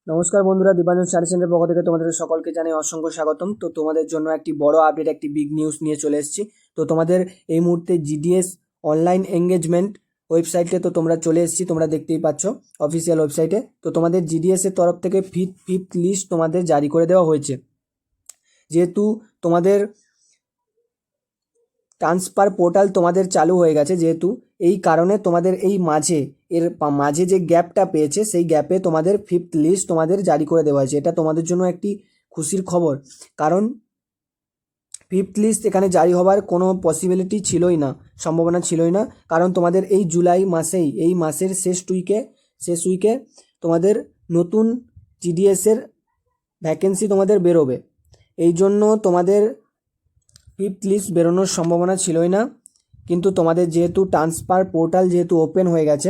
নমস্কার বন্ধুরা, দীপাঞ্জন স্টাডি সেন্টারের পক্ষ থেকে তোমাদের সকলকে জানাই অসংখ্য স্বাগতম। তো তোমাদের জন্য একটি বড় আপডেট, একটি বিগ নিউজ নিয়ে চলে এসেছি। তো তোমাদের এই মুহূর্তে জিডিএস অনলাইন এঙ্গেজমেন্ট ওয়েবসাইটে তো তোমরা চলে এসেছি, তোমরা দেখতেই পাচ্ছ অফিসিয়াল ওয়েবসাইটে। তো তোমাদের জিডিএস এর তরফ থেকে ফিফথ লিস্ট তোমাদের জারি করে দেওয়া হয়েছে। যেহেতু তোমাদের ট্রান্সফার পোর্টাল তোমাদের চালু হয়ে গেছে, যেহেতু এই কারণে তোমাদের এই মাঝে যে গ্যাপটা পেয়েছে সেই গ্যাপে তোমাদের ফিফথ লিস্ট তোমাদের জারি করে দেওয়া হয়েছে। এটা তোমাদের জন্য একটি খুশির খবর, কারণ ফিফথ লিস্ট এখানে জারি হবার কোনো পসিবিলিটি ছিলই না, সম্ভাবনা ছিলই না। কারণ তোমাদের এই জুলাই মাসেই, এই মাসের শেষ উইকে তোমাদের নতুন জিডিএসের ভ্যাকেন্সি তোমাদের বেরোবে। এই জন্য তোমাদের ফিফথ লিস্ট বেরোনোর সম্ভাবনা ছিলই না। কিন্তু তোমাদের যেহেতু ট্রান্সফার পোর্টাল যেহেতু ওপেন হয়ে গেছে,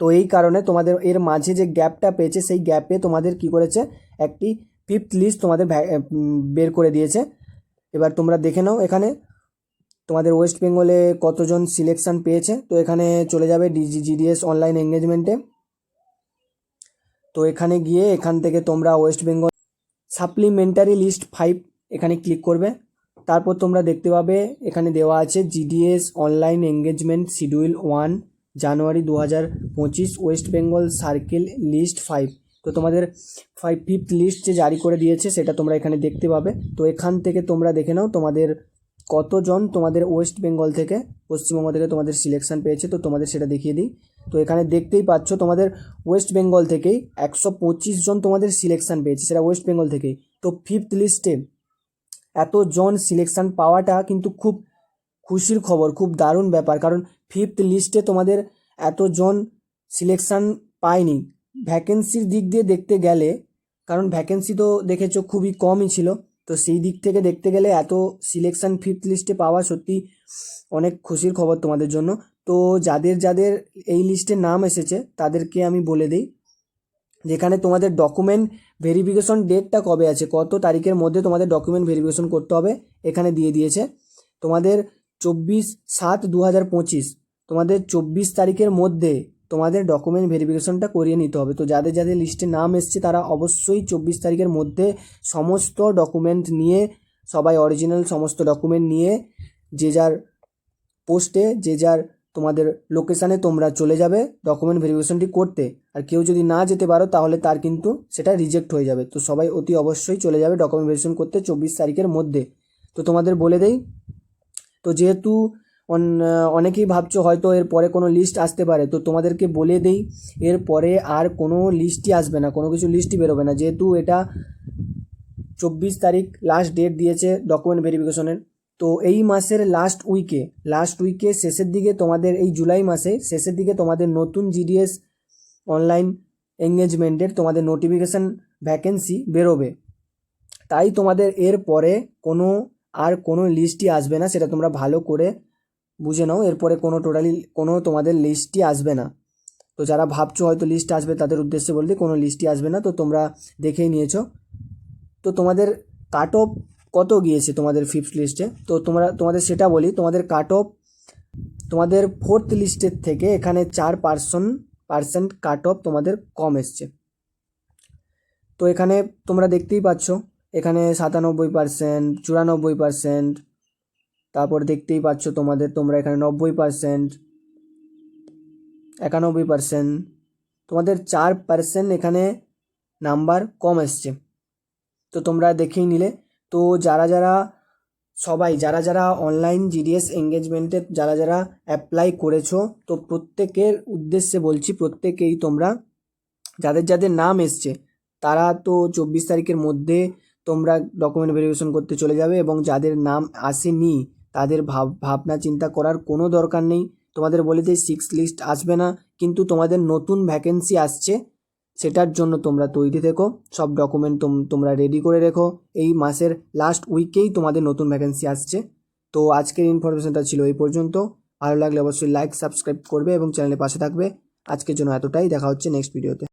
তো এই কারণে তোমাদের এর মাঝে যে গ্যাপটা পেয়েছে সেই গ্যাপে তোমাদের কি করেছে, একটি ফিফথ লিস্ট তোমাদের বের করে দিয়েছে। এবার তোমরা দেখে নাও এখানে তোমাদের ওয়েস্ট বেঙ্গলে কতজন সিলেকশন পেয়েছে। তো এখানে চলে যাবে জিডিএস অনলাইন এঙ্গেজমেন্টে। তো এখানে গিয়ে এখান থেকে তোমরা ওয়েস্ট বেঙ্গল সাপ্লিমেন্টারি লিস্ট 5 এখানে ক্লিক করবে। তারপর তোমরা দেখতে পাবে এখানে দেওয়া আছে জিডিএস অনলাইন এঙ্গেজমেন্ট শিডিউল 1 জানুয়ারি 2025 ওয়েস্ট বেঙ্গল সার্কেল লিস্ট 5। তো তোমাদের ফিফথ লিস্ট যে জারি করে দিয়েছে সেটা তোমরা এখানে দেখতে পাবে। তো এখান থেকে তোমরা দেখে নাও তোমাদের কতজন তোমাদের ওয়েস্ট বেঙ্গল থেকে, পশ্চিমবঙ্গ থেকে তোমাদের সিলেকশন পেয়েছে। তো তোমাদের সেটা দেখিয়ে দিই। তো এখানে দেখতেই পাচ্ছ তোমাদের ওয়েস্ট বেঙ্গল থেকেই 125 জন তোমাদের সিলেকশন পেয়েছে, সেটা ওয়েস্ট বেঙ্গল থেকেই। তো ফিফথ লিস্টে এতজন সিলেকশন পাওয়াটা কিন্তু খুব খুশির খবর, খুব দারুণ ব্যাপার। কারণ ফিফথ লিস্টে তোমাদের এতজন সিলেকশন পায়নি ভ্যাকেন্সির দিক দিয়ে দেখতে গেলে, কারণ ভ্যাকেন্সি তো দেখেছো খুবই কমই ছিল। তো সেই দিক থেকে দেখতে গেলে এত সিলেকশন ফিফথ লিস্টে পাওয়া সত্যি অনেক খুশির খবর তোমাদের জন্য। তো যাদের যাদের এই লিস্টে নাম এসেছে তাদেরকে আমি বলে দিই, যেখানে তোমাদের ডকুমেন্ট ভেরিফিকেশন ডেটটা কবে আছে, কত তারিখের মধ্যে তোমাদের ডকুমেন্ট ভেরিফিকেশন করতে হবে এখানে দিয়ে দিয়েছে। তোমাদের 24/7/2025 তোমাদের 24 তারিখের মধ্যে তোমাদের ডকুমেন্ট ভেরিফিকেশনটা করিয়ে নিতে হবে। তো যাদের যাদের লিস্টে নাম এসছে তারা অবশ্যই 24 তারিখের মধ্যে সমস্ত ডকুমেন্ট নিয়ে, সবাই অরিজিনাল সমস্ত ডকুমেন্ট নিয়ে যে যার পোস্টে, যে যার তোমাদের লোকেশানে তোমরা চলে যাবে ডকুমেন্ট ভেরিফিকেশনটি করতে। আর কেউ যদি না যেতে পারো তাহলে তার কিন্তু সেটা রিজেক্ট হয়ে যাবে। তো সবাই অতি অবশ্যই চলে যাবে ডকুমেন্ট ভেরিফিকেশন করতে 24 তারিখের মধ্যে। তো তোমাদের বলে দেই, তো যেহেতু অনেকেই ভাবছো হয়তো এর পরে কোনো লিস্ট আসতে পারে, তো তোমাদেরকে বলে দেই এর পরে আর কোনো লিস্টই আসবে না, কোনো কিছু লিস্টই বেরোবে না। যেহেতু এটা 24 তারিখ লাস্ট ডেট দিয়েছে ডকুমেন্ট ভেরিফিকেশনের। তো এই মাসের লাস্ট উইকে শেষের দিকে তোমাদের, এই জুলাই মাসে শেষের দিকে তোমাদের নতুন জিডিএস অনলাইন এঙ্গেজমেন্টের তোমাদের নোটিফিকেশান ভ্যাকেন্সি বেরোবে। তাই তোমাদের এর পরে কোনো লিস্টই আসবে না, সেটা তোমরা ভালো করে বুঝে নাও। এরপরে কোনো তোমাদের লিস্টই আসবে না। তো যারা ভাবছো হয়তো লিস্ট আসবে তাদের উদ্দেশ্যে বলতে কোনো লিস্টই আসবে না। তো তোমরা দেখেই নিয়েছো। তো তোমাদের কাট অফ কত গিয়েছে তোমাদের ফিফথ লিস্টে, তো তোমাদের সেটা বলি। তোমাদের কাট অফ তোমাদের ফোর্থ লিস্টের থেকে এখানে 4% কাট অফ তোমাদের কম এসছে। তো এখানে তোমরা দেখতেই পাচ্ছ এখানে 97%, 94%, তারপর দেখতেই পাচ্ছ তোমরা এখানে 90%, 91%, তোমাদের 4% এখানে নাম্বার কম এসছে। তো তোমরা দেখেই নিলে। তো যারা যারা অনলাইন জিডিএস এঙ্গেজমেন্টে যারা অ্যাপ্লাই করেছো, তো প্রত্যেকের উদ্দেশ্যে বলছি, প্রত্যেকেই তোমরা যাদের যাদের নাম এসছে তারা তো 24 তারিখের মধ্যে তোমরা ডকুমেন্ট ভেরিফিকেশন করতে চলে যাবে। এবং যাদের নাম আসেনি তাদের ভাবনা চিন্তা করার কোনো দরকার নেই। তোমাদের বলে যে 6 লিস্ট আসবে না, কিন্তু তোমাদের নতুন ভ্যাকেন্সি আসছে, সেটার জন্য তোমরা তৈরি থেকো, সব ডকুমেন্ট তোমরা রেডি করে রেখো। এই মাসের লাস্ট উইকেই তোমাদের নতুন ভ্যাকেন্সি আসছে। তো আজকের ইনফরমেশনটা ছিল এই পর্যন্ত। ভালো লাগলে অবশ্যই লাইক সাবস্ক্রাইব করবে এবং চ্যানেলের পাশে থাকবে। আজকের জন্য এতটাই, দেখা হচ্ছে নেক্সট ভিডিওতে।